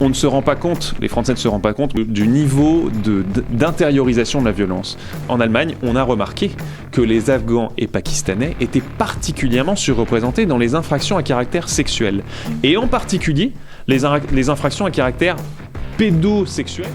On ne se rend pas compte, les Français ne se rendent pas compte du niveau d'intériorisation de la violence. En Allemagne, on a remarqué que les Afghans et Pakistanais étaient particulièrement surreprésentés dans les infractions à caractère sexuel. Et en particulier, les infractions à caractère pédosexuel.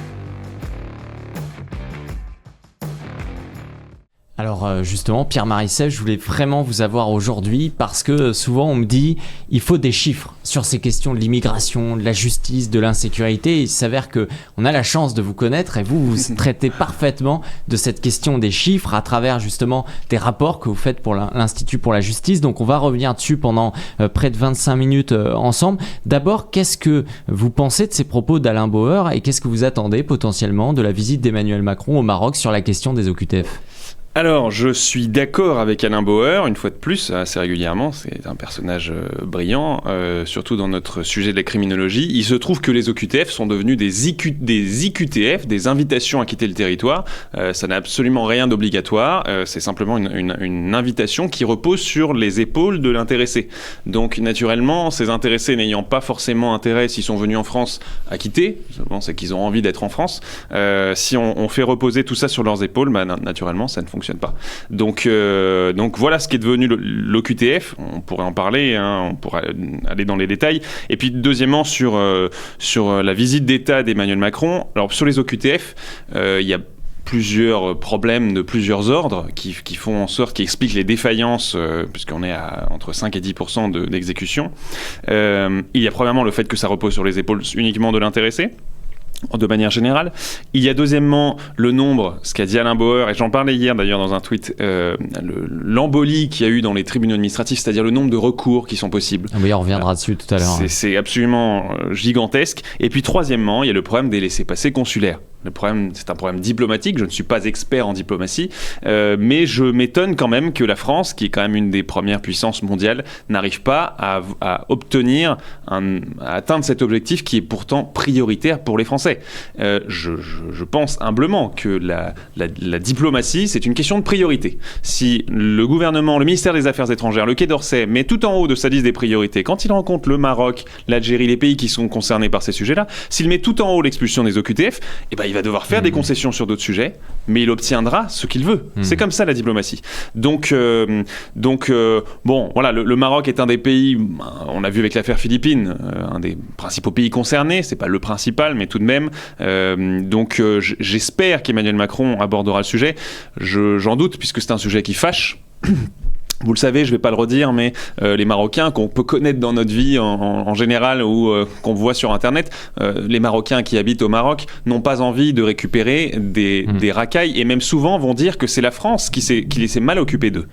Alors justement, Pierre Marisset, je voulais vraiment vous avoir aujourd'hui parce que souvent on me dit il faut des chiffres sur ces questions de l'immigration, de la justice, de l'insécurité. Il s'avère qu'on a la chance de vous connaître et vous traitez parfaitement de cette question des chiffres à travers justement des rapports que vous faites pour l'Institut pour la justice. Donc on va revenir dessus pendant près de 25 minutes ensemble. D'abord, qu'est-ce que vous pensez de ces propos d'Alain Bauer et qu'est-ce que vous attendez potentiellement de la visite d'Emmanuel Macron au Maroc sur la question des OQTF ? Alors, je suis d'accord avec Alain Bauer, une fois de plus, assez régulièrement. C'est un personnage brillant, surtout dans notre sujet de la criminologie. Il se trouve que les OQTF sont devenus des IQTF, des invitations à quitter le territoire. Ça n'a absolument rien d'obligatoire. C'est simplement une invitation qui repose sur les épaules de l'intéressé. Donc, naturellement, ces intéressés n'ayant pas forcément intérêt, s'ils sont venus en France, à quitter, c'est qu'ils ont envie d'être en France. Si on fait reposer tout ça sur leurs épaules, naturellement, ça ne fonctionne pas. Donc voilà ce qui est devenu l'OQTF. On pourrait en parler, on pourrait aller dans les détails. Et puis deuxièmement, sur la visite d'État d'Emmanuel Macron. Alors sur les OQTF, il y a plusieurs problèmes de plusieurs ordres qui font en sorte, qui expliquent les défaillances, puisqu'on est à entre 5 et 10% d'exécution. Il y a premièrement le fait que ça repose sur les épaules uniquement de l'intéressé, de manière générale. Il y a deuxièmement le nombre, ce qu'a dit Alain Bauer, et j'en parlais hier d'ailleurs dans un tweet, l'embolie qu'il y a eu dans les tribunaux administratifs, c'est-à-dire le nombre de recours qui sont possibles. Oui, on reviendra dessus tout à l'heure. C'est absolument gigantesque. Et puis troisièmement, il y a le problème des laissez-passer consulaires. Le problème, c'est un problème diplomatique. Je ne suis pas expert en diplomatie, mais je m'étonne quand même que la France, qui est quand même une des premières puissances mondiales, n'arrive pas à obtenir, à atteindre cet objectif qui est pourtant prioritaire pour les Français. Je pense humblement que la diplomatie, c'est une question de priorité. Si le gouvernement, le ministère des Affaires étrangères, le Quai d'Orsay, met tout en haut de sa liste des priorités, quand il rencontre le Maroc, l'Algérie, les pays qui sont concernés par ces sujets-là, s'il met tout en haut l'expulsion des OQTF, il va devoir faire des concessions sur d'autres sujets, mais il obtiendra ce qu'il veut. C'est comme ça la diplomatie. Donc bon, voilà, le Maroc est un des pays, on l'a vu avec l'affaire Philippines, un des principaux pays concernés, c'est pas le principal, mais tout de même. J'espère qu'Emmanuel Macron abordera le sujet. J'en doute, puisque c'est un sujet qui fâche. Vous le savez, je ne vais pas le redire, mais les Marocains qu'on peut connaître dans notre vie en général ou qu'on voit sur Internet, les Marocains qui habitent au Maroc n'ont pas envie de récupérer des racailles et même souvent vont dire que c'est la France qui s'est mal occupée d'eux.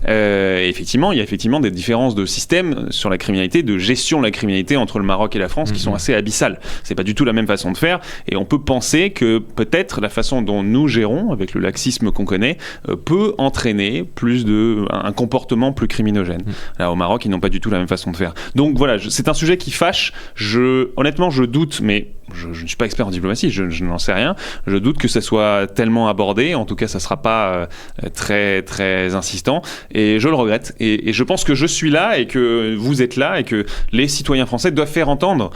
Effectivement, il y a effectivement des différences de système sur la criminalité, de gestion de la criminalité entre le Maroc et la France qui sont assez abyssales. C'est pas du tout la même façon de faire et on peut penser que peut-être la façon dont nous gérons, avec le laxisme qu'on connaît, peut entraîner un comportement plus criminogène. Là, au Maroc, ils n'ont pas du tout la même façon de faire. Donc voilà, c'est un sujet qui fâche. Honnêtement, je doute, mais je ne suis pas expert en diplomatie, je n'en sais rien. Je doute que ça soit tellement abordé. En tout cas, ça ne sera pas très, très insistant. Et je le regrette. Et je pense que je suis là et que vous êtes là et que les citoyens français doivent faire entendre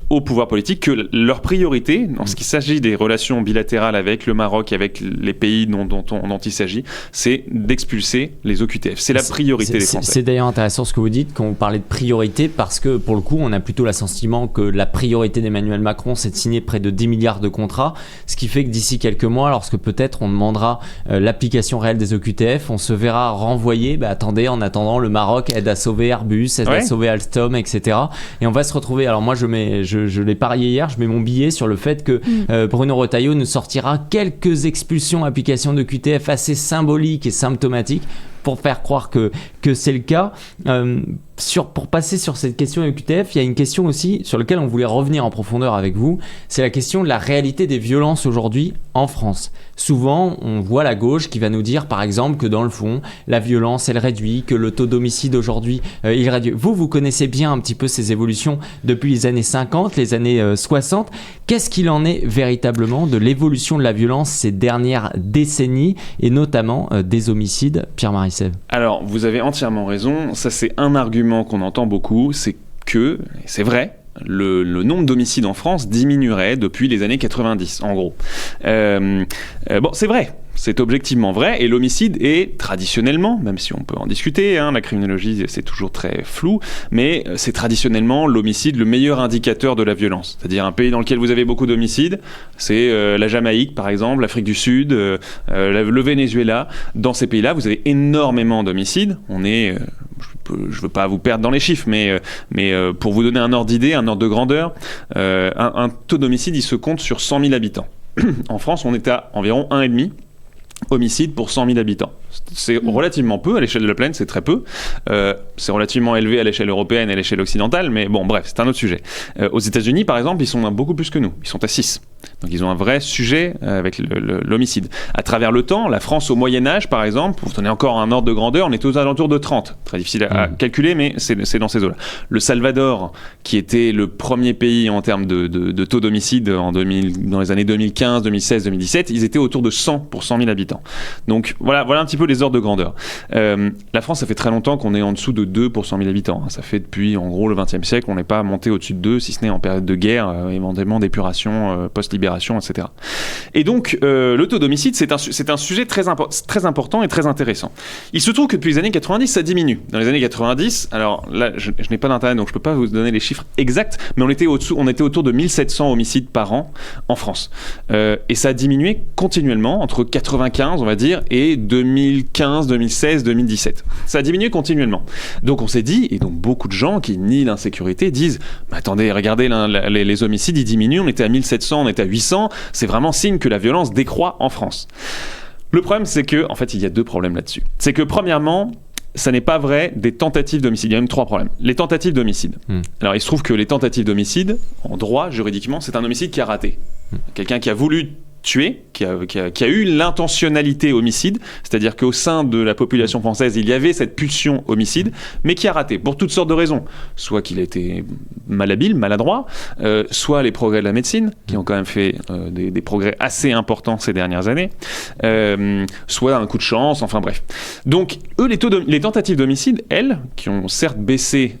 au pouvoir politique que leur priorité, en ce qui s'agit des relations bilatérales avec le Maroc et avec les pays dont il s'agit, c'est d'expulser les OQTF. C'est la priorité des Français. C'est d'ailleurs intéressant ce que vous dites quand vous parlez de priorité, parce que pour le coup, on a plutôt l'assentiment que la priorité d'Emmanuel Macron, c'est de signer près de 10 milliards de contrats, ce qui fait que d'ici quelques mois, lorsque peut-être on demandera l'application réelle des OQTF, on se verra renvoyer, attendez, en attendant, le Maroc aide à sauver Airbus, aide à sauver Alstom, etc. Et on va se retrouver, alors moi je l'ai parié hier, je mets mon billet sur le fait que Bruno Retailleau nous sortira quelques expulsions, applications de QTF assez symboliques et symptomatiques pour faire croire que c'est le cas. Pour passer sur cette question de QTF, il y a une question aussi sur laquelle on voulait revenir en profondeur avec vous, c'est la question de la réalité des violences aujourd'hui en France. Souvent, on voit la gauche qui va nous dire, par exemple, que dans le fond, la violence, elle réduit, que le taux d'homicide aujourd'hui, il réduit. Vous connaissez bien un petit peu ces évolutions depuis les années 50, les années 60. Qu'est-ce qu'il en est véritablement de l'évolution de la violence ces dernières décennies, et notamment des homicides, Pierre Marisset ? Alors, vous avez entièrement raison. Ça, c'est un argument qu'on entend beaucoup, c'est que, et c'est vrai, le nombre d'homicides en France diminuerait depuis les années 90, en gros. Bon, c'est vrai. C'est objectivement vrai, et l'homicide est traditionnellement, même si on peut en discuter, la criminologie c'est toujours très flou, mais c'est traditionnellement l'homicide le meilleur indicateur de la violence. C'est-à-dire un pays dans lequel vous avez beaucoup d'homicides, c'est la Jamaïque par exemple, l'Afrique du Sud, le Venezuela. Dans ces pays-là, vous avez énormément d'homicides. On est... je ne veux pas vous perdre dans les chiffres, mais pour vous donner un ordre d'idée, un ordre de grandeur, un taux d'homicide, il se compte sur 100 000 habitants. En France, on est à environ 1,5 homicides pour 100 000 habitants. C'est relativement peu à l'échelle de la planète, c'est très peu. C'est relativement élevé à l'échelle européenne et à l'échelle occidentale, mais bon, bref, c'est un autre sujet. Aux États-Unis, par exemple, ils sont beaucoup plus que nous. Ils sont à 6. Donc ils ont un vrai sujet avec l'homicide. À travers le temps, la France au Moyen-Âge, par exemple, pour vous donner encore un ordre de grandeur, on est aux alentours de 30. Très difficile à calculer, mais c'est dans ces eaux-là. Le Salvador, qui était le premier pays en termes de taux d'homicide dans les années 2015, 2016, 2017, ils étaient autour de 100 pour 100 000 habitants. Donc voilà un petit peu les ordres de grandeur. La France, ça fait très longtemps qu'on est en dessous de 2 pour 100 000 habitants. Ça fait depuis, en gros, le XXe siècle, on n'est pas monté au-dessus de 2, si ce n'est en période de guerre, éventuellement d'épuration, post-libération, etc. Et donc, le taux d'homicide, c'est un sujet très important et très intéressant. Il se trouve que depuis les années 90, ça diminue. Dans les années 90, alors là, je n'ai pas d'internet, donc je ne peux pas vous donner les chiffres exacts, mais on était autour de 1700 homicides par an en France. Et ça a diminué continuellement entre 95, on va dire, et 2015, 2016, 2017. Ça a diminué continuellement. Donc on s'est dit, et donc beaucoup de gens qui nient l'insécurité disent « Attendez, regardez, les homicides, ils diminuent, on était à 1700, on était à 800, c'est vraiment signe que la violence décroît en France. » Le problème, c'est que, en fait, il y a 2 problèmes là-dessus. C'est que, premièrement, ça n'est pas vrai des tentatives d'homicide. Il y a même 3 problèmes. Les tentatives d'homicide. Alors, il se trouve que les tentatives d'homicide, en droit, juridiquement, c'est un homicide qui a raté. Quelqu'un qui a voulu tué, qui a eu l'intentionnalité homicide, c'est-à-dire qu'au sein de la population française, il y avait cette pulsion homicide, mais qui a raté, pour toutes sortes de raisons. Soit qu'il a été malhabile, maladroit, soit les progrès de la médecine, qui ont quand même fait des progrès assez importants ces dernières années, soit un coup de chance, enfin bref. Donc, eux, les tentatives d'homicide, elles, qui ont certes baissé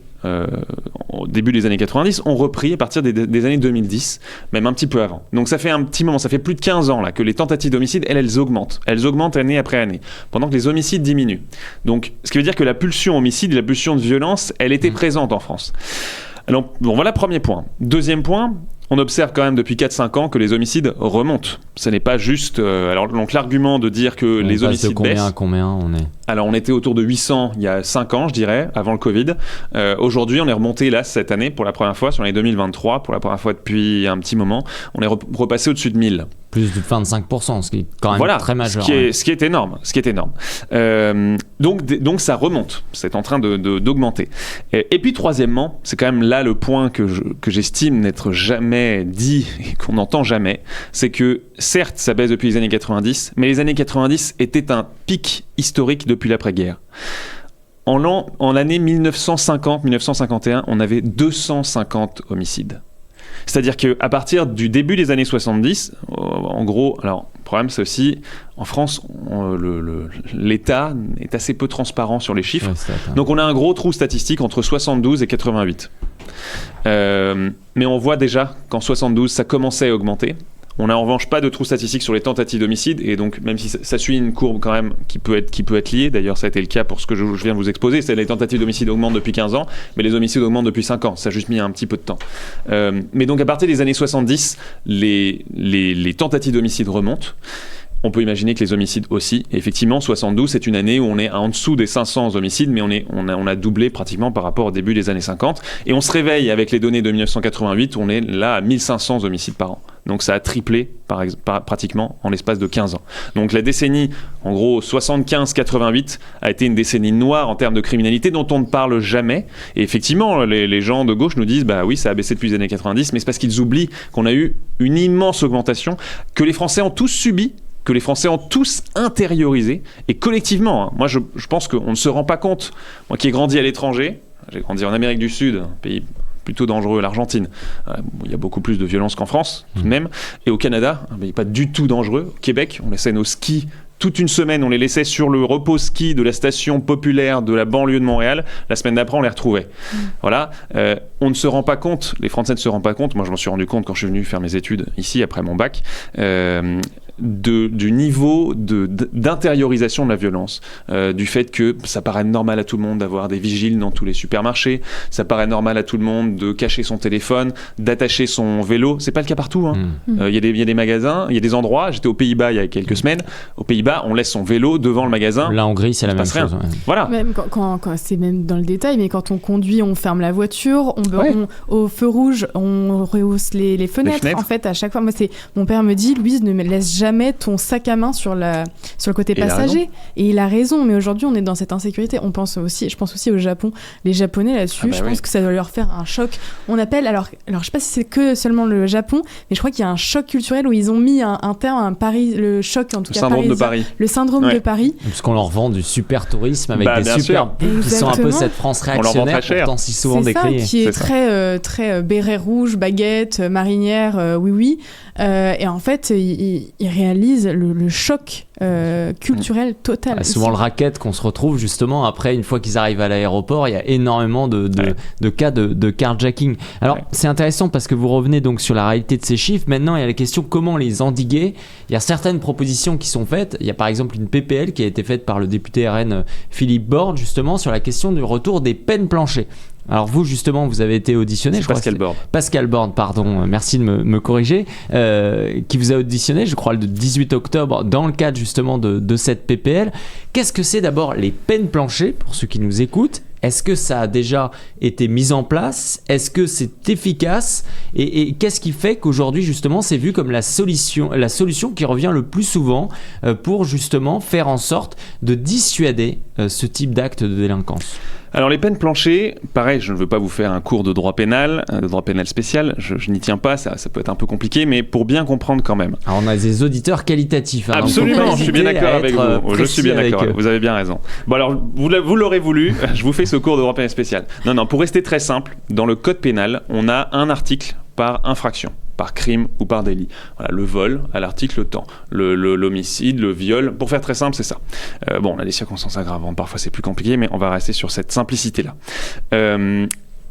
au début des années 90, ont repris à partir des années 2010, même un petit peu avant. Donc ça fait un petit moment, ça fait plus de 15 ans là, que les tentatives d'homicide, elles augmentent. Elles augmentent année après année, pendant que les homicides diminuent. Donc, ce qui veut dire que la pulsion homicide, la pulsion de violence, elle était présente en France. Alors, bon, voilà, premier point. Deuxième point, on observe quand même depuis 4-5 ans que les homicides remontent. Ce n'est pas juste... alors, donc l'argument de dire que les homicides baissent... combien à combien on est ? Alors, on était autour de 800 il y a 5 ans, je dirais, avant le Covid. Aujourd'hui, on est remonté, là, cette année, pour la première fois, sur l'année 2023, pour la première fois depuis un petit moment, on est repassé au-dessus de 1000. Plus de 25%, ce qui est quand même très majeur. Ce qui est énorme. Donc ça remonte, c'est en train d'augmenter. Et puis troisièmement, c'est quand même là le point que j'estime n'être jamais dit et qu'on n'entend jamais, c'est que certes ça baisse depuis les années 90, mais les années 90 étaient un pic historique depuis l'après-guerre. En l'année 1950-1951, on avait 250 homicides. C'est-à-dire qu'à partir du début des années 70, en gros, alors le problème c'est aussi, en France, l'État est assez peu transparent sur les chiffres. Ouais, donc on a un gros trou statistique entre 72 et 88. Mais on voit déjà qu'en 72, ça commençait à augmenter. On n'a en revanche pas de trou statistique sur les tentatives d'homicide, et donc même si ça suit une courbe quand même qui peut être liée, d'ailleurs ça a été le cas pour ce que je viens de vous exposer, c'est les tentatives d'homicide augmentent depuis 15 ans, mais les homicides augmentent depuis 5 ans, ça a juste mis un petit peu de temps. Mais donc à partir des années 70, les tentatives d'homicide remontent. On peut imaginer que les homicides aussi. Et effectivement, 72, c'est une année où on est en dessous des 500 homicides, mais on a doublé pratiquement par rapport au début des années 50. Et on se réveille avec les données de 1988, où on est là à 1500 homicides par an. Donc ça a triplé pratiquement en l'espace de 15 ans. Donc la décennie, en gros 75-88, a été une décennie noire en termes de criminalité dont on ne parle jamais. Et effectivement, les gens de gauche nous disent bah oui, ça a baissé depuis les années 90, mais c'est parce qu'ils oublient qu'on a eu une immense augmentation, que les Français ont tous subi, que les Français ont tous intériorisé, et collectivement, moi je pense qu'on ne se rend pas compte. Moi qui ai grandi à l'étranger, j'ai grandi en Amérique du Sud, un pays plutôt dangereux, l'Argentine. Il y a beaucoup plus de violence qu'en France, tout de même. Et au Canada, un pays pas du tout dangereux. Au Québec, on laissait nos skis toute une semaine, on les laissait sur le repos-ski de la station populaire de la banlieue de Montréal. La semaine d'après, on les retrouvait. Voilà. On ne se rend pas compte, les Français ne se rendent pas compte, moi je m'en suis rendu compte quand je suis venu faire mes études ici après mon bac, du niveau d'intériorisation de la violence, du fait que ça paraît normal à tout le monde d'avoir des vigiles dans tous les supermarchés, ça paraît normal à tout le monde de cacher son téléphone, d'attacher son vélo. C'est pas le cas partout. Il y a des magasins, il y a des endroits. J'étais aux Pays-Bas il y a quelques semaines. Aux Pays-Bas, on laisse son vélo devant le magasin. Là, en Hongrie, c'est la même chose. Ouais. Voilà. Même quand c'est même dans le détail, mais quand on conduit, on ferme la voiture, au feu rouge, on rehausse les fenêtres. En fait, à chaque fois, mon père me dit, Louise, ne me laisse jamais ton sac à main sur le côté passager. Et il a raison. Mais aujourd'hui, on est dans cette insécurité. Je pense aussi au Japon. Les Japonais là-dessus, je pense que ça doit leur faire un choc. On appelle, alors je sais pas si c'est que seulement le Japon, mais je crois qu'il y a un choc culturel où ils ont mis un terme, le choc en tout cas. Le syndrome de Paris. Le syndrome de Paris. Parce qu'on leur vend du super tourisme avec des super qui sont un peu cette France réactionnaire, pourtant si souvent décriée. C'est ça, qui est très, très béret rouge, baguette, marinière, oui. Et en fait, ils réalisent le choc culturel total. Souvent le racket qu'on se retrouve justement après, une fois qu'ils arrivent à l'aéroport, il y a énormément de cas de carjacking. Alors c'est intéressant parce que vous revenez donc sur la réalité de ces chiffres. Maintenant il y a la question comment les endiguer. Il y a certaines propositions qui sont faites. Il y a par exemple une PPL qui a été faite par le député RN Philippe Borde justement sur la question du retour des peines planchées. Alors vous justement vous avez été auditionné, Pascal Borde, pardon, merci de me corriger, qui vous a auditionné je crois le 18 octobre dans le cadre justement de cette PPL. Qu'est-ce que c'est d'abord les peines planchées pour ceux qui nous écoutent? Est-ce que ça a déjà été mis en place? Est-ce que c'est efficace? Et qu'est-ce qui fait qu'aujourd'hui, justement, c'est vu comme la solution qui revient le plus souvent pour justement faire en sorte de dissuader ce type d'acte de délinquance? Alors les peines planchées, pareil, je ne veux pas vous faire un cours de droit pénal spécial, je n'y tiens pas, ça peut être un peu compliqué, mais pour bien comprendre quand même. Alors on a des auditeurs qualitatifs. Hein, absolument, je suis bien d'accord avec vous, je suis bien d'accord, vous avez bien raison. Bon alors, vous l'aurez voulu, je vous fais ce cours de droit pénal spécial. Non, pour rester très simple, dans le code pénal, on a un article par infraction, par crime ou par délit. Voilà, le vol à l'article temps, l'homicide, le viol, pour faire très simple, c'est ça. On a des circonstances aggravantes, parfois c'est plus compliqué, mais on va rester sur cette simplicité-là.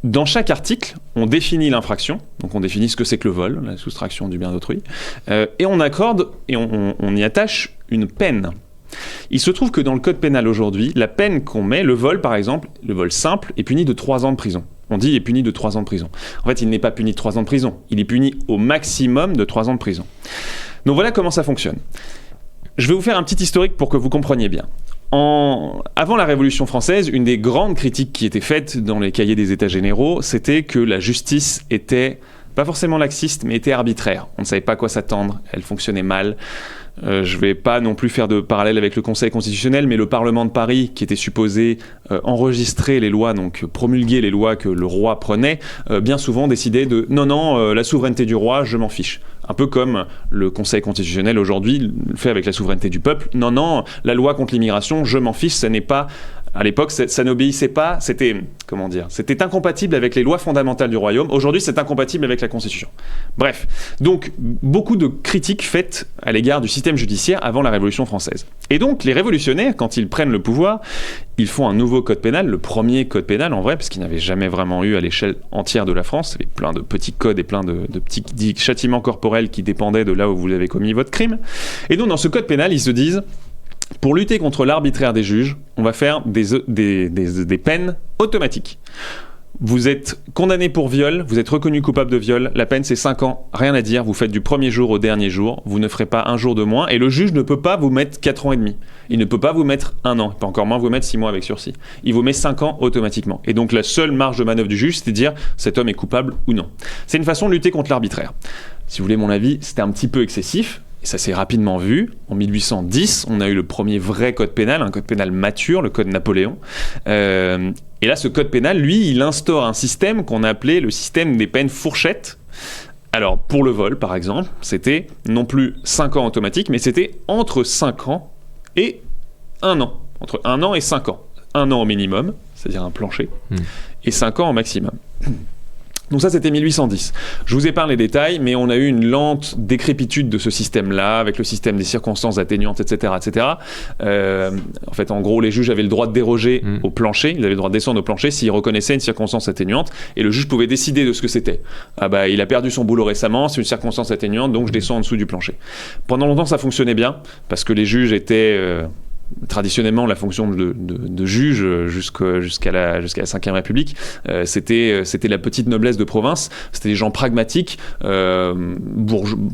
Dans chaque article, on définit l'infraction, donc on définit ce que c'est que le vol, la soustraction du bien d'autrui, et on accorde, et on y attache une peine. Il se trouve que dans le code pénal aujourd'hui, la peine qu'on met, le vol par exemple, le vol simple, est puni de 3 ans de prison. On dit il est puni de 3 ans de prison. En fait, il n'est pas puni de 3 ans de prison. Il est puni au maximum de 3 ans de prison. Donc voilà comment ça fonctionne. Je vais vous faire un petit historique pour que vous compreniez bien. Avant la Révolution française, une des grandes critiques qui était faite dans les cahiers des États généraux, c'était que la justice était pas forcément laxiste, mais était arbitraire. On ne savait pas à quoi s'attendre, elle fonctionnait mal. Je ne vais pas non plus faire de parallèle avec le Conseil constitutionnel, mais le Parlement de Paris, qui était supposé enregistrer les lois, donc promulguer les lois que le roi prenait, bien souvent décidait de « non, la souveraineté du roi, je m'en fiche ». Un peu comme le Conseil constitutionnel aujourd'hui le fait avec la souveraineté du peuple. « Non, la loi contre l'immigration, je m'en fiche, ça n'est pas… » À l'époque, ça n'obéissait pas, c'était incompatible avec les lois fondamentales du royaume. Aujourd'hui, c'est incompatible avec la Constitution. Bref, donc beaucoup de critiques faites à l'égard du système judiciaire avant la Révolution française. Et donc, les révolutionnaires, quand ils prennent le pouvoir, ils font un nouveau code pénal, le premier code pénal en vrai, parce qu'il n'y avait jamais vraiment eu à l'échelle entière de la France. Il y avait plein de petits codes et plein de petits châtiments corporels qui dépendaient de là où vous avez commis votre crime. Et donc, dans ce code pénal, ils se disent… Pour lutter contre l'arbitraire des juges, on va faire des peines automatiques. Vous êtes condamné pour viol, vous êtes reconnu coupable de viol, la peine c'est 5 ans, rien à dire, vous faites du premier jour au dernier jour, vous ne ferez pas un jour de moins, et le juge ne peut pas vous mettre 4 ans et demi. Il ne peut pas vous mettre 1 an, il peut encore moins vous mettre 6 mois avec sursis. Il vous met 5 ans automatiquement. Et donc la seule marge de manœuvre du juge, c'est de dire cet homme est coupable ou non. C'est une façon de lutter contre l'arbitraire. Si vous voulez mon avis, c'était un petit peu excessif. Et ça s'est rapidement vu. En 1810, on a eu le premier vrai code pénal, un code pénal mature, le code Napoléon. Et là, ce code pénal, lui, il instaure un système qu'on appelait le système des peines fourchettes. Alors, pour le vol, par exemple, c'était non plus 5 ans automatiques, mais c'était entre 5 ans et 1 an. Entre 1 an et 5 ans. 1 an au minimum, c'est-à-dire un plancher, et 5 ans au maximum. Donc ça, c'était 1810. Je vous épargne les détails, mais on a eu une lente décrépitude de ce système-là, avec le système des circonstances atténuantes, etc. etc. En fait, en gros, les juges avaient le droit de déroger au plancher, ils avaient le droit de descendre au plancher s'ils reconnaissaient une circonstance atténuante, et le juge pouvait décider de ce que c'était. Ah bah, il a perdu son boulot récemment, c'est une circonstance atténuante, donc je descends en dessous du plancher. Pendant longtemps, ça fonctionnait bien, parce que les juges étaient... traditionnellement, la fonction de juge jusqu'à la Ve République, c'était la petite noblesse de province. C'était des gens pragmatiques,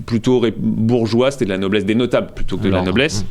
plutôt bourgeois. C'était de la noblesse des notables plutôt que de la noblesse.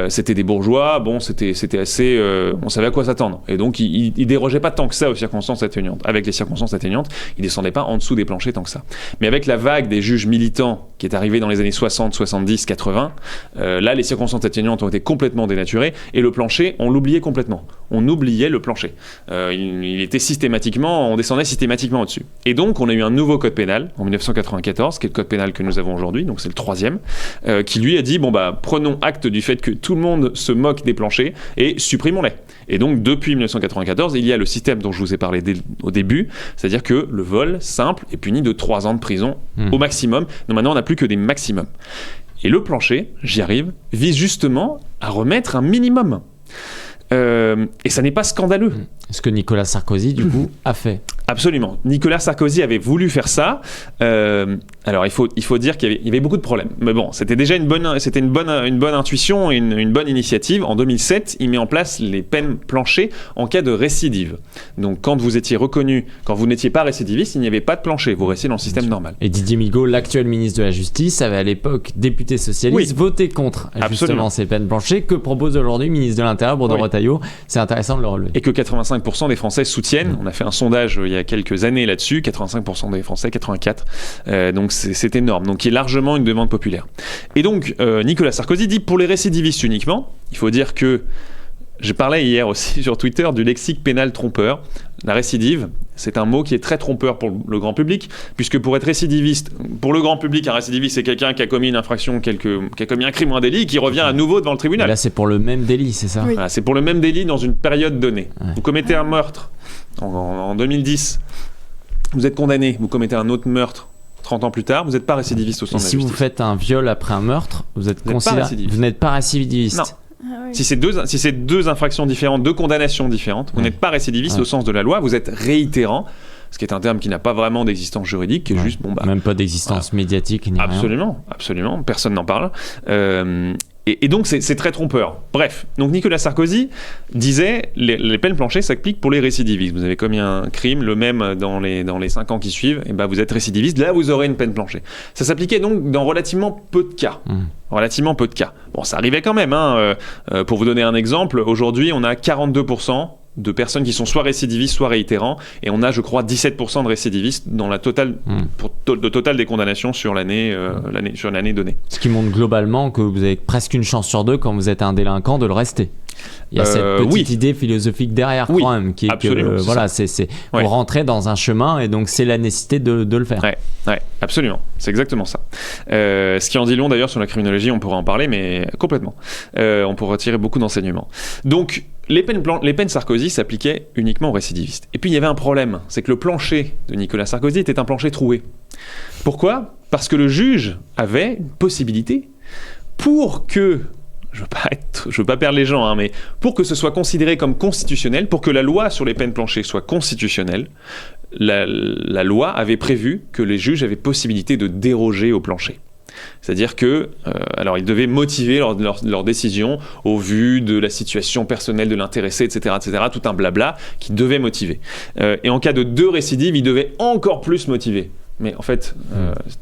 C'était des bourgeois. Bon, c'était assez. On savait à quoi s'attendre. Et donc, ils dérogeaient pas tant que ça aux circonstances atténuantes. Avec les circonstances atténuantes, ils descendaient pas en dessous des planchers tant que ça. Mais avec la vague des juges militants qui est arrivée dans les années 60, 70, 80, là, les circonstances atténuantes ont été complètement dénaturées. Et le plancher, on l'oubliait complètement. On oubliait le plancher. Il était systématiquement, on descendait systématiquement au-dessus. Et donc, on a eu un nouveau code pénal en 1994, qui est le code pénal que nous avons aujourd'hui, donc c'est le 3e, qui lui a dit, bon bah, prenons acte du fait que tout le monde se moque des planchers et supprimons-les. Et donc, depuis 1994, il y a le système dont je vous ai parlé au début, c'est-à-dire que le vol simple est puni de 3 ans de prison au maximum. Donc maintenant, on n'a plus que des maximums. Et le plancher, j'y arrive, vise justement à remettre un minimum. Et ça n'est pas scandaleux. Ce que Nicolas Sarkozy, du coup, a fait. Absolument. Nicolas Sarkozy avait voulu faire ça. Alors, il faut dire qu'il y avait beaucoup de problèmes. Mais bon, c'était déjà une bonne intuition et une bonne initiative. En 2007, il met en place les peines planchers en cas de récidive. Donc, quand vous étiez reconnu, quand vous n'étiez pas récidiviste, il n'y avait pas de plancher. Vous restiez dans le système normal. Et Didier Migaud, l'actuel ministre de la Justice, avait à l'époque, député socialiste, voté contre justement ces peines planchers. Que propose aujourd'hui le ministre de l'Intérieur, Bruno Retailleau? C'est intéressant de le relever. Et que 85% des Français soutiennent. On a fait un sondage il y a quelques années là-dessus, 85% des Français, 84%. Donc c'est énorme. Donc il y a largement une demande populaire. Et donc Nicolas Sarkozy dit pour les récidivistes uniquement, il faut dire que je parlais hier aussi sur Twitter du lexique pénal trompeur. La récidive, c'est un mot qui est très trompeur pour le grand public, puisque pour être récidiviste, pour le grand public, un récidiviste, c'est quelqu'un qui a commis une infraction, qui a commis un crime ou un délit, qui revient à nouveau devant le tribunal. Et là, c'est pour le même délit, c'est ça? Oui. Voilà, c'est pour le même délit dans une période donnée. Ouais. Vous commettez un meurtre en 2010, vous êtes condamné, vous commettez un autre meurtre 30 ans plus tard, vous n'êtes pas récidiviste au sens de la justice. Si vous faites un viol après un meurtre, vous n'êtes pas récidiviste. Non. Ah oui. Si c'est deux infractions différentes, deux condamnations différentes, vous n'êtes pas récidiviste au sens de la loi, vous êtes réitérant, ce qui est un terme qui n'a pas vraiment d'existence juridique, qui est juste... même pas d'existence médiatique ni rien. Absolument, personne n'en parle. Et donc, c'est très trompeur. Bref, donc Nicolas Sarkozy disait les peines planchers s'appliquent pour les récidivistes. Vous avez commis un crime, le même dans les 5 ans qui suivent, et ben vous êtes récidiviste, là vous aurez une peine plancher. Ça s'appliquait donc dans relativement peu de cas. Relativement peu de cas. Bon, ça arrivait quand même. Pour vous donner un exemple, aujourd'hui, on a 42% de personnes qui sont soit récidivistes, soit réitérants, et on a, je crois, 17% de récidivistes dans la totale, le total des condamnations sur l'année donnée. Ce qui montre globalement que vous avez presque une chance sur deux quand vous êtes un délinquant de le rester. Il y a cette petite idée philosophique derrière quand même, qui est que voilà, c'est pour rentrer dans un chemin, et donc c'est la nécessité de le faire. Ouais, absolument, c'est exactement ça. Ce qui en dit long d'ailleurs sur la criminologie, on pourra en parler, mais complètement. On pourra tirer beaucoup d'enseignements. Donc, les peines Sarkozy s'appliquaient uniquement aux récidivistes. Et puis il y avait un problème, c'est que le plancher de Nicolas Sarkozy était un plancher troué. Pourquoi ? Parce que le juge avait une possibilité pour que, je veux pas perdre les gens, mais pour que ce soit considéré comme constitutionnel, pour que la loi sur les peines planchers soit constitutionnelle, la loi avait prévu que les juges avaient possibilité de déroger au plancher. C'est-à-dire que, alors ils devaient motiver leur décision au vu de la situation personnelle de l'intéressé, etc., tout un blabla qui devait motiver. Et en cas de 2 récidives, ils devaient encore plus motiver. Mais en fait,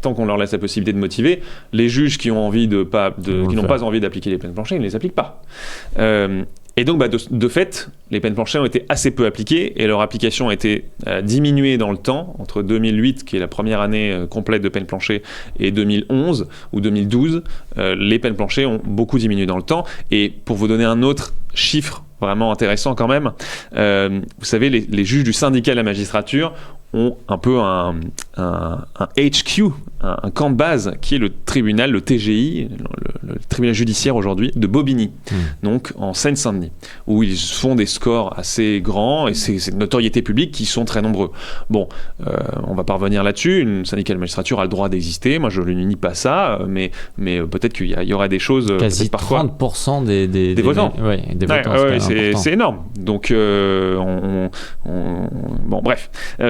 tant qu'on leur laisse la possibilité de motiver, les juges qui n'ont pas envie d'appliquer les peines planchers, ils ne les appliquent pas. Et donc, de fait, les peines planchers ont été assez peu appliquées, et leur application a été diminuée dans le temps, entre 2008, qui est la première année complète de peines planchers, et 2011 ou 2012, les peines planchers ont beaucoup diminué dans le temps. Et pour vous donner un autre chiffre vraiment intéressant quand même, vous savez, les juges du syndicat de la magistrature ont un peu un HQ, un camp de base, qui est le tribunal, le TGI, tribunal judiciaire aujourd'hui de Bobigny, donc en Seine-Saint-Denis, où ils font des scores assez grands et c'est de notoriété publique qui sont très nombreux. Bon, on va pas revenir là-dessus, une syndicale de magistrature a le droit d'exister, moi je ne nie pas ça, mais peut-être qu'il y aura des choses... Quasi 30% des votants. Des votants, c'est énorme. Donc, bon, bref.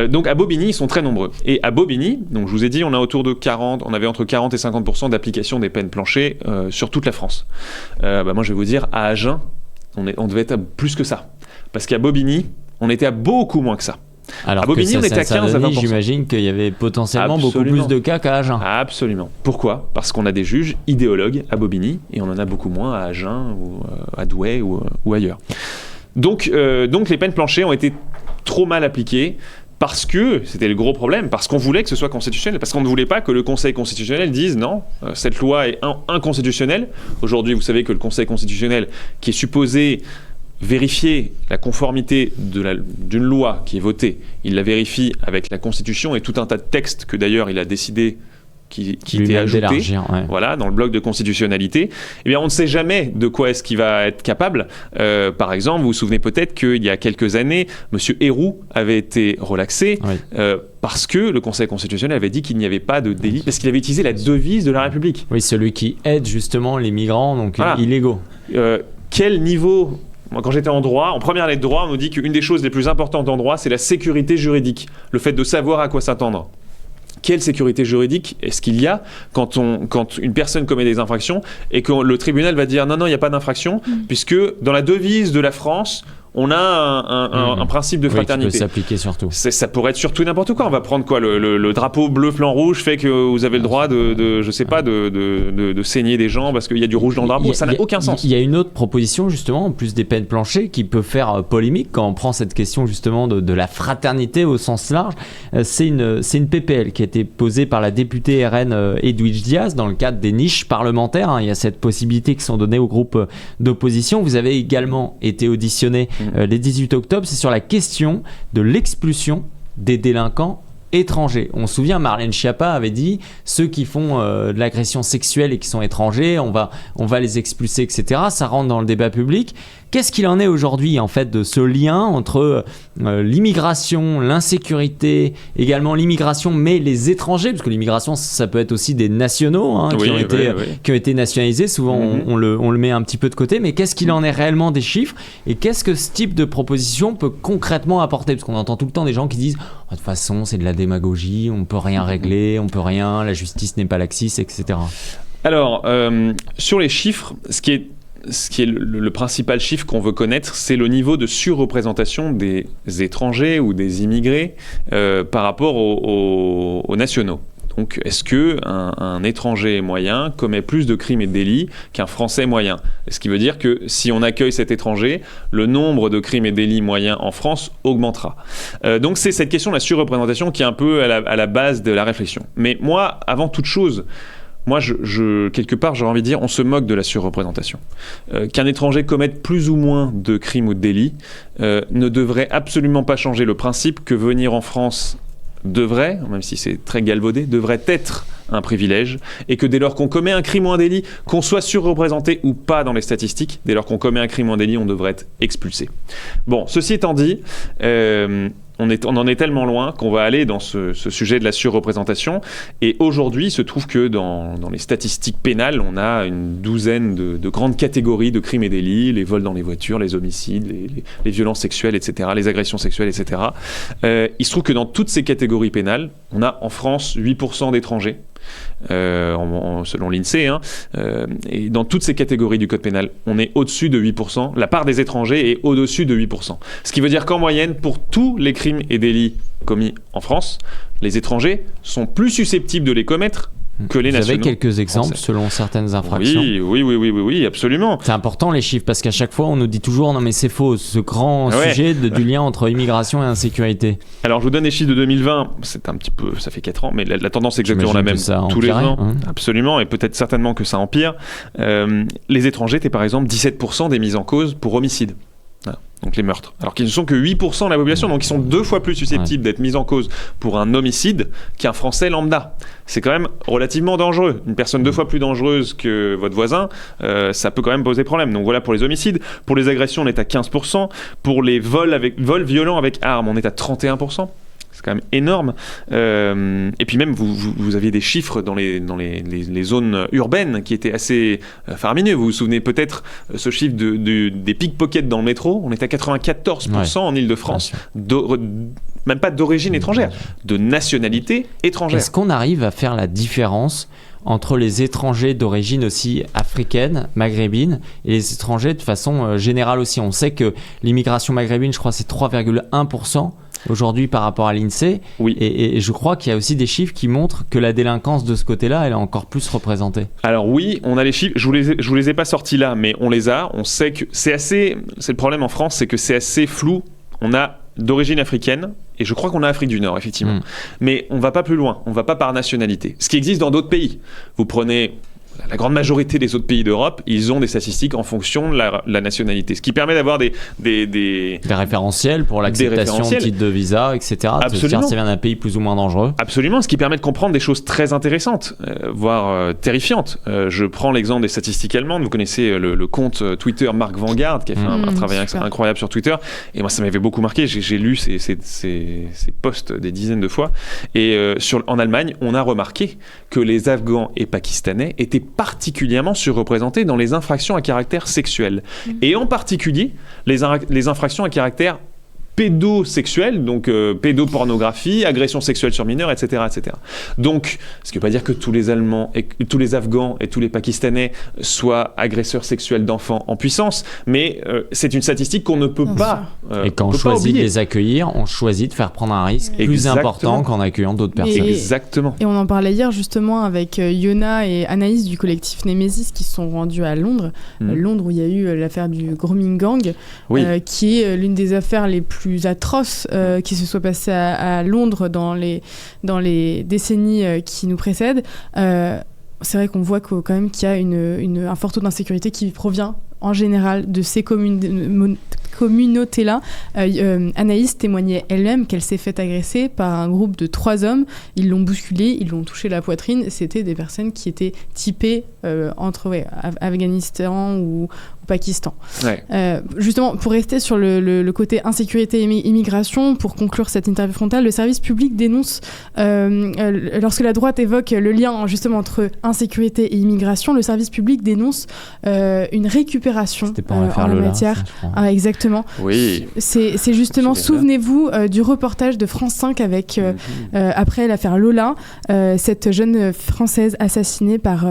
Donc à Bobigny, ils sont très nombreux. Et à Bobigny, donc je vous ai dit, on avait entre 40 et 50% d'application des peines planchées sur toute la France. Moi, je vais vous dire, à Agen, on devait être à plus que ça. Parce qu'à Bobigny, on était à beaucoup moins que ça. Alors à Bobigny, on était à 15 à 20%. J'imagine qu'il y avait potentiellement beaucoup plus de cas qu'à Agen. Absolument. Pourquoi ? Parce qu'on a des juges idéologues à Bobigny et on en a beaucoup moins à Agen ou à Douai ou ailleurs. Donc les peines planchées ont été trop mal appliquées. Parce que, c'était le gros problème, parce qu'on voulait que ce soit constitutionnel, parce qu'on ne voulait pas que le Conseil constitutionnel dise non, cette loi est inconstitutionnelle. Aujourd'hui, vous savez que le Conseil constitutionnel, qui est supposé vérifier la conformité d'une loi qui est votée, il la vérifie avec la Constitution et tout un tas de textes que d'ailleurs il a décidé qui était ajouté voilà, dans le bloc de constitutionnalité, eh bien, on ne sait jamais de quoi est-ce qu'il va être capable. Par exemple, vous vous souvenez peut-être qu'il y a quelques années, M. Héroux avait été relaxé parce que le Conseil constitutionnel avait dit qu'il n'y avait pas de délit, parce qu'il avait utilisé la devise de la République. Oui, celui qui aide justement les migrants, donc illégaux. Quel niveau... Moi, quand j'étais en droit, en première année de droit, on nous dit qu'une des choses les plus importantes en droit, c'est la sécurité juridique, le fait de savoir à quoi s'attendre. Quelle sécurité juridique est-ce qu'il y a quand une personne commet des infractions et que le tribunal va dire non, il n'y a pas d'infraction, puisque dans la devise de la France, on a un principe de fraternité. Qui peut s'appliquer surtout. Ça pourrait être surtout n'importe quoi. On va prendre quoi, le drapeau bleu, flanc rouge fait que vous avez le droit de saigner des gens parce qu'il y a du rouge dans le drapeau. Ça n'a aucun sens. Il y a une autre proposition justement, en plus des peines planchées, qui peut faire polémique quand on prend cette question justement de la fraternité au sens large. C'est une PPL qui a été posée par la députée RN Edwidge Diaz dans le cadre des niches parlementaires. Il y a cette possibilité qui sont données aux groupes d'opposition. Vous avez également été auditionné les 18 octobre, c'est sur la question de l'expulsion des délinquants étrangers. On se souvient, Marlène Schiappa avait dit ceux qui font de l'agression sexuelle et qui sont étrangers, on va les expulser, etc. Ça rentre dans le débat public. Qu'est-ce qu'il en est aujourd'hui en fait de ce lien entre l'immigration, l'insécurité, également l'immigration, mais les étrangers, parce que l'immigration ça peut être aussi des nationaux qui ont été nationalisés. Souvent on le met un petit peu de côté, mais qu'est-ce qu'il en est réellement des chiffres et qu'est-ce que ce type de proposition peut concrètement apporter? Parce qu'on entend tout le temps des gens qui disent de toute façon c'est de la démagogie, on peut rien régler, on peut rien, la justice n'est pas laxiste, etc. Alors sur les chiffres, ce qui est le principal chiffre qu'on veut connaître, c'est le niveau de surreprésentation des étrangers ou des immigrés par rapport aux nationaux. Donc, est-ce qu'un étranger moyen commet plus de crimes et de délits qu'un Français moyen ? Ce qui veut dire que si on accueille cet étranger, le nombre de crimes et délits moyens en France augmentera. Donc, c'est cette question de la surreprésentation qui est un peu à la base de la réflexion. Mais moi, avant toute chose, quelque part, j'aurais envie de dire, on se moque de la surreprésentation. Qu'un étranger commette plus ou moins de crimes ou de délits ne devrait absolument pas changer le principe que venir en France devrait, même si c'est très galvaudé, devrait être un privilège, et que dès lors qu'on commet un crime ou un délit, qu'on soit surreprésenté ou pas dans les statistiques, dès lors qu'on commet un crime ou un délit, on devrait être expulsé. Bon, ceci étant dit, on en est tellement loin qu'on va aller dans ce sujet de la surreprésentation. Et aujourd'hui, il se trouve que dans les statistiques pénales, on a une douzaine de grandes catégories de crimes et délits, les vols dans les voitures, les homicides, les violences sexuelles, etc., les agressions sexuelles, etc. Il se trouve que dans toutes ces catégories pénales, on a en France 8% d'étrangers. Selon l'INSEE, et dans toutes ces catégories du code pénal, on est au-dessus de 8%. La part des étrangers est au-dessus de 8%. Ce qui veut dire qu'en moyenne, pour tous les crimes et délits commis en France, les étrangers sont plus susceptibles de les commettre que les nationaux. Vous avez quelques exemples français. Selon certaines infractions? Oui, absolument. C'est important les chiffres parce qu'à chaque fois on nous dit toujours non mais c'est faux, ce grand sujet du lien entre immigration et insécurité. Alors je vous donne les chiffres de 2020, c'est un petit peu, ça fait 4 ans, mais la tendance est exactement la même tous les ans. Absolument, et peut-être certainement que ça empire. Les étrangers étaient par exemple 17% des mises en cause pour homicide. Voilà. donc les meurtres, alors qu'ils ne sont que 8% de la population, donc ils sont 2 fois plus susceptibles d'être mis en cause pour un homicide qu'un Français lambda. C'est quand même relativement dangereux. Une personne 2 fois plus dangereuse que votre voisin, ça peut quand même poser problème. Donc voilà pour les homicides. Pour les agressions, on est à 15%. Pour les vols violents avec armes, on est à 31%. C'est quand même énorme. Et puis même, vous aviez des chiffres dans les zones urbaines qui étaient assez faramineux. Vous vous souvenez peut-être ce chiffre des pickpockets dans le métro. On est à 94% en Ile-de-France, même pas d'origine étrangère, de nationalité étrangère. Est-ce qu'on arrive à faire la différence entre les étrangers d'origine aussi africaine, maghrébine, et les étrangers de façon générale aussi? On sait que l'immigration maghrébine, je crois, c'est 3,1% aujourd'hui par rapport à l'INSEE. Oui. Et je crois qu'il y a aussi des chiffres qui montrent que la délinquance de ce côté-là, elle est encore plus représentée. Alors oui, on a les chiffres. Je vous les ai pas sortis là, mais on les a. On sait que c'est le problème en France, c'est que c'est assez flou. On a d'origine africaine, et je crois qu'on a Afrique du Nord, effectivement. Mais on va pas plus loin, on va pas par nationalité. Ce qui existe dans d'autres pays. Vous prenez la grande majorité des autres pays d'Europe, ils ont des statistiques en fonction de la nationalité. Ce qui permet d'avoir des référentiels pour l'acceptation de titres de visa, etc. Absolument. Ça vient d'un pays plus ou moins dangereux. Absolument, ce qui permet de comprendre des choses très intéressantes, voire terrifiantes. Je prends l'exemple des statistiques allemandes. Vous connaissez le compte Twitter Mark Vanguard, qui a fait un travail incroyable sur Twitter. Et moi, ça m'avait beaucoup marqué. J'ai lu ces posts des dizaines de fois. Et en Allemagne, on a remarqué que les Afghans et Pakistanais étaient particulièrement surreprésentés dans les infractions à caractère sexuel. Et en particulier, les infractions à caractère pédosexuel, donc pédopornographie, agression sexuelle sur mineurs, etc., etc. Donc, ce qui ne veut pas dire que tous les Allemands, et tous les Afghans et tous les Pakistanais soient agresseurs sexuels d'enfants en puissance, mais c'est une statistique qu'on ne peut pas et quand on choisit de les accueillir, on choisit de faire prendre un risque plus important qu'en accueillant d'autres personnes. Exactement. Et on en parlait hier justement avec Yona et Anaïs du collectif Nemesis qui se sont rendus à Londres. Londres où il y a eu l'affaire du grooming gang, qui est l'une des affaires les plus atroces qui se soit passées à Londres dans les décennies qui nous précèdent. C'est vrai qu'on voit quand même qu'il y a un fort taux d'insécurité qui provient en général de ces communautés-là. Anaïs témoignait elle-même qu'elle s'est fait agresser par un groupe de 3 hommes. Ils l'ont bousculée, ils l'ont touché la poitrine. C'était des personnes qui étaient typées entre Afghanistan ou Pakistan. Justement, pour rester sur le côté insécurité et immigration, pour conclure cette interview frontale, le service public dénonce, lorsque la droite évoque le lien justement entre insécurité et immigration, le service public dénonce une récupération en la matière. Exactement. Oui. C'est justement, souvenez-vous du reportage de France 5 avec, après l'affaire Lola, cette jeune Française assassinée par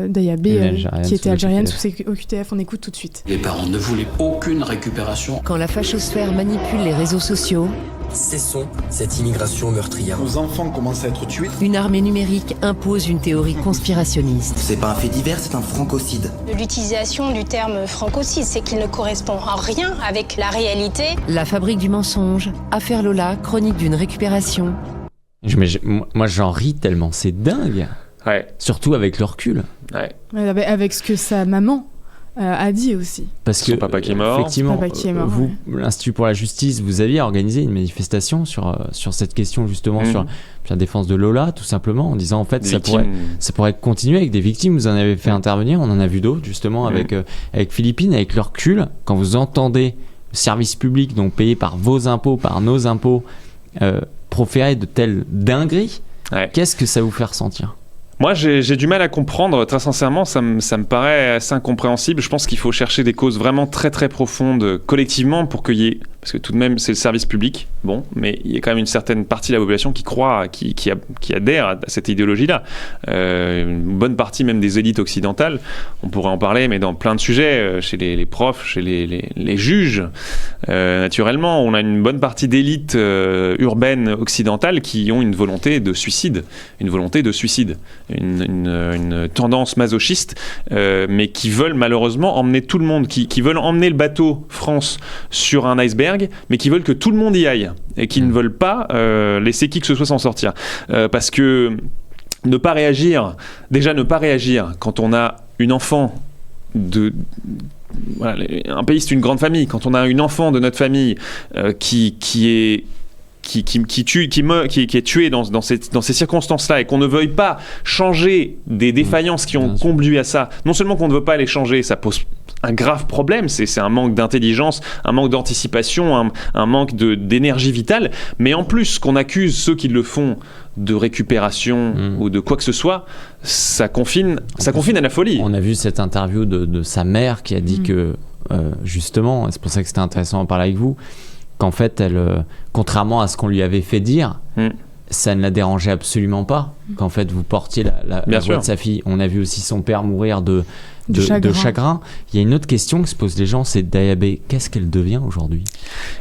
Dayabé, qui était algérienne sous OQTF. On écoute tout de suite. Les parents ne voulaient aucune récupération. Quand la fachosphère manipule les réseaux sociaux, cessons cette immigration meurtrière. Nos enfants commencent à être tués. Une armée numérique impose une théorie conspirationniste. C'est pas un fait divers, c'est un francocide. L'utilisation du terme francocide, c'est qu'il ne correspond en rien avec la réalité. La fabrique du mensonge, affaire Lola, chronique d'une récupération. Moi j'en ris tellement, c'est dingue. Surtout avec le recul. Avec ce que sa maman a dit aussi. Parce que papa qui est mort. Effectivement, vous, l'Institut pour la justice, vous aviez organisé une manifestation sur cette question justement, sur la défense de Lola, tout simplement, en disant en fait ça pourrait continuer avec des victimes. Vous en avez fait intervenir, on en a vu d'autres justement avec Philippine, avec le recul. Quand vous entendez le service public, donc payé par vos impôts, par nos impôts, proférer de telles dingueries, qu'est-ce que ça vous fait ressentir ? Moi, j'ai du mal à comprendre, très sincèrement, ça me paraît assez incompréhensible. Je pense qu'il faut chercher des causes vraiment très très profondes collectivement pour qu'il y ait, parce que tout de même c'est le service public, mais il y a quand même une certaine partie de la population qui croit, qui adhère à cette idéologie-là. Une bonne partie même des élites occidentales, on pourrait en parler, mais dans plein de sujets, chez les profs, chez les juges, naturellement, on a une bonne partie d'élites urbaines occidentales qui ont une volonté de suicide, une tendance masochiste, mais qui veulent malheureusement emmener tout le monde, qui veulent emmener le bateau France sur un iceberg, mais qui veulent que tout le monde y aille, et qui ne veulent pas laisser qui que ce soit s'en sortir. Parce que ne pas réagir quand on a une enfant un pays, c'est une grande famille. Quand on a une enfant de notre famille qui est tué dans ces circonstances-là et qu'on ne veuille pas changer des défaillances qui ont conduit à ça, non seulement qu'on ne veut pas les changer, ça pose un grave problème, c'est un manque d'intelligence, un manque d'anticipation, un manque d'énergie vitale, mais en plus qu'on accuse ceux qui le font de récupération ou de quoi que ce soit, ça confine à la folie. On a vu cette interview de sa mère qui a dit que, justement, c'est pour ça que c'était intéressant d'en parler avec vous, qu'en fait, elle, contrairement à ce qu'on lui avait fait dire, ça ne la dérangeait absolument pas. Qu'en fait, vous portiez la voix de sa fille. On a vu aussi son père mourir de chagrin. Il y a une autre question que se posent les gens, c'est Daya B, qu'est-ce qu'elle devient aujourd'hui ?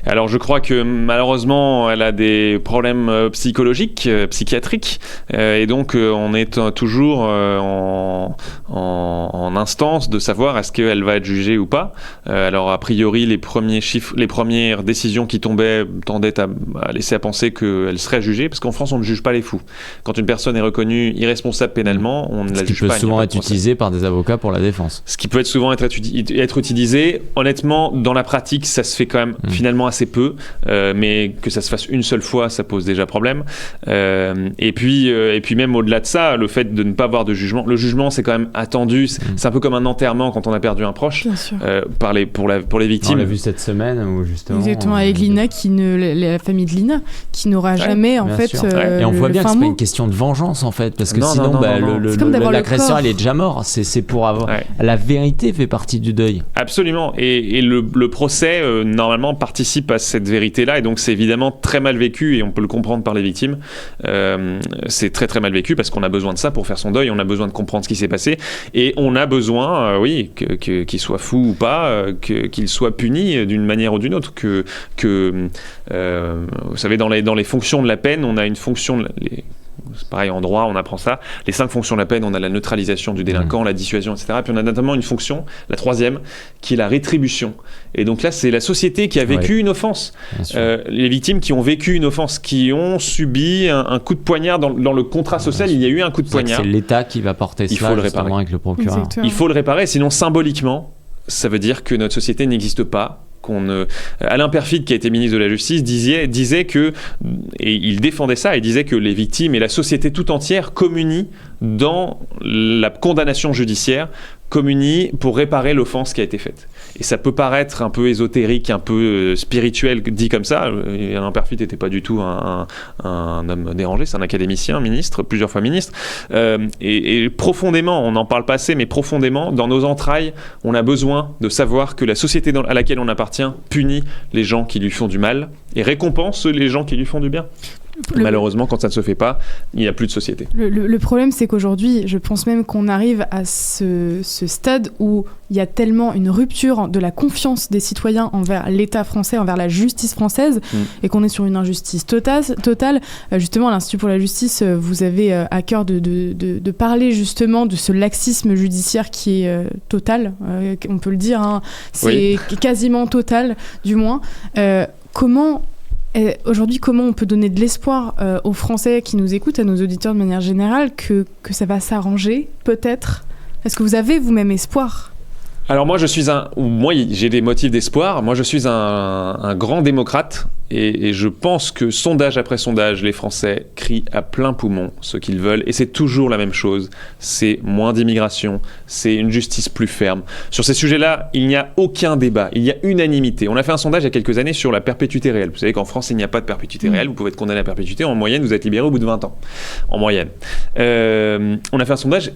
Alors je crois que malheureusement elle a des problèmes psychologiques, psychiatriques, et donc on est toujours en instance de savoir est-ce qu'elle va être jugée ou pas. Alors a priori les premières décisions qui tendaient à laisser à penser qu'elle serait jugée, parce qu'en France on ne juge pas les fous. Quand une personne est reconnue irresponsable pénalement, on ne la juge pas. Ce qui peut souvent être utilisé par des avocats pour la défense. Ce qui peut être souvent être utilisé, honnêtement, dans la pratique, ça se fait quand même finalement assez peu, mais que ça se fasse une seule fois, ça pose déjà problème. Et puis même au-delà de ça, le fait de ne pas avoir de jugement, le jugement c'est quand même attendu, c'est un peu comme un enterrement quand on a perdu un proche, pour les victimes. On l'a vu cette semaine où justement... Exactement, avec Lina, la famille de Lina, qui n'aura jamais en fait... Et on voit bien que c'est pas une question de vengeance en fait, parce que sinon l'agresseur il est déjà mort, c'est pour avoir... La vérité fait partie du deuil. Absolument, et le procès normalement participe à cette vérité-là, et donc c'est évidemment très mal vécu, et on peut le comprendre par les victimes. C'est très très mal vécu parce qu'on a besoin de ça pour faire son deuil, on a besoin de comprendre ce qui s'est passé, et on a besoin, qu'il soit fou ou pas, qu'il soit puni d'une manière ou d'une autre. Vous savez, dans les fonctions de la peine, on a une fonction... C'est pareil en droit, on apprend ça. Les 5 fonctions de la peine, on a la neutralisation du délinquant, la dissuasion, etc. Puis on a notamment une fonction, la 3e, qui est la rétribution. Et donc là, c'est la société qui a vécu une offense. Les victimes qui ont vécu une offense, qui ont subi un coup de poignard dans le contrat social, il y a eu un coup de poignard. C'est l'État qui va porter cela justement avec le procureur. Exactement. Il faut le réparer, sinon symboliquement, ça veut dire que notre société n'existe pas. Alain Peyrefitte, qui a été ministre de la Justice, disait que, et il défendait ça, il disait que les victimes et la société tout entière communient dans la condamnation judiciaire, communient pour réparer l'offense qui a été faite. Et ça peut paraître un peu ésotérique, un peu spirituel, dit comme ça. Alain Peyrefitte n'était pas du tout un homme dérangé, c'est un académicien, ministre, plusieurs fois ministre. Et profondément, on n'en parle pas assez, mais profondément, dans nos entrailles, on a besoin de savoir que la société à laquelle on appartient punit les gens qui lui font du mal et récompense les gens qui lui font du bien. Malheureusement, quand ça ne se fait pas, il n'y a plus de société. Le problème, c'est qu'aujourd'hui, je pense même qu'on arrive à ce stade où il y a tellement une rupture de la confiance des citoyens envers l'État français, envers la justice française, et qu'on est sur une injustice totale. Justement, à l'Institut pour la justice, vous avez à cœur de parler justement de ce laxisme judiciaire qui est total, on peut le dire, hein. C'est quasiment total, du moins. Aujourd'hui, comment on peut donner de l'espoir aux Français qui nous écoutent, à nos auditeurs de manière générale, que ça va s'arranger, peut-être ? Est-ce que vous avez vous-même espoir ? Alors moi j'ai des motifs d'espoir. Moi je suis un grand démocrate et je pense que sondage après sondage, les Français crient à plein poumon ce qu'ils veulent, et c'est toujours la même chose, c'est moins d'immigration, c'est une justice plus ferme. Sur ces sujets-là, il n'y a aucun débat, il y a unanimité. On a fait un sondage il y a quelques années sur la perpétuité réelle. Vous savez qu'en France il n'y a pas de perpétuité réelle, vous pouvez être condamné à perpétuité, en moyenne vous êtes libéré au bout de 20 ans, en moyenne. On a fait un sondage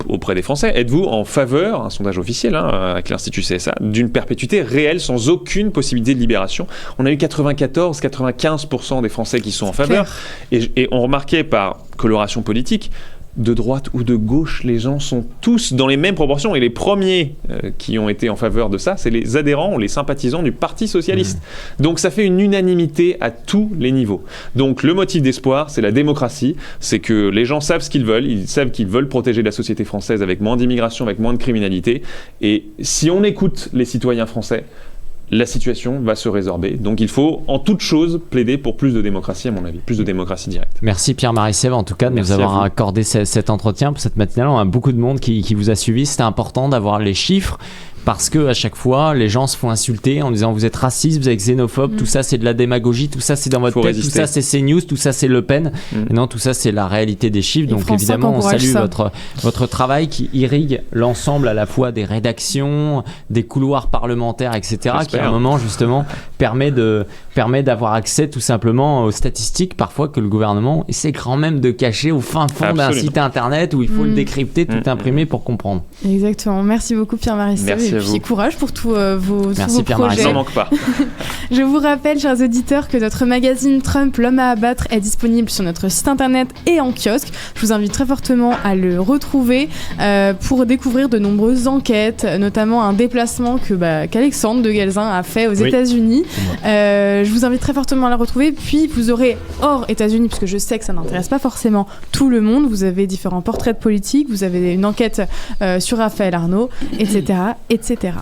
auprès des Français, êtes-vous en faveur, un sondage officiel avec l'Institut CSA, d'une perpétuité réelle sans aucune possibilité de libération? On a eu 94-95% des Français qui sont en faveur, et on remarquait par coloration politique, de droite ou de gauche, les gens sont tous dans les mêmes proportions, et les premiers qui ont été en faveur de ça, c'est les adhérents ou les sympathisants du Parti Socialiste. Donc ça fait une unanimité à tous les niveaux. Donc le motif d'espoir, c'est la démocratie, c'est que les gens savent ce qu'ils veulent, ils savent qu'ils veulent protéger la société française avec moins d'immigration, avec moins de criminalité, et si on écoute les citoyens français, la situation va se résorber. Donc il faut, en toute chose, plaider pour plus de démocratie, à mon avis, plus de démocratie directe. Merci Pierre-Marie Sèvres, en tout cas, de nous avoir accordé cet entretien pour cette matinale. On a beaucoup de monde qui vous a suivi. C'était important d'avoir les chiffres, parce que à chaque fois les gens se font insulter en disant vous êtes raciste, vous êtes xénophobe, tout ça c'est de la démagogie, tout ça c'est dans votre tête, résister. tout ça c'est CNews, tout ça c'est Le Pen. Et non, tout ça c'est la réalité des chiffres. Donc évidemment on salue votre travail qui irrigue l'ensemble à la fois des rédactions, des couloirs parlementaires, etc. qui à un moment justement permet d'avoir accès tout simplement aux statistiques parfois que le gouvernement essaie quand même de cacher au fin fond d'un site internet où il faut le décrypter, tout imprimer pour comprendre. Exactement. Merci beaucoup Pierre-Marie Stahl, et puis courage pour tous vos projets. N'en manque pas. Je vous rappelle, chers auditeurs, que notre magazine Trump, l'homme à abattre est disponible sur notre site internet et en kiosque. Je vous invite très fortement à le retrouver pour découvrir de nombreuses enquêtes, notamment un déplacement qu'Alexandre de Galzin a fait aux États-Unis. Je vous invite très fortement à la retrouver. Puis vous aurez hors États-Unis, puisque je sais que ça n'intéresse pas forcément tout le monde, vous avez différents portraits de politique, vous avez une enquête sur Raphaël Arnaud, etc., etc.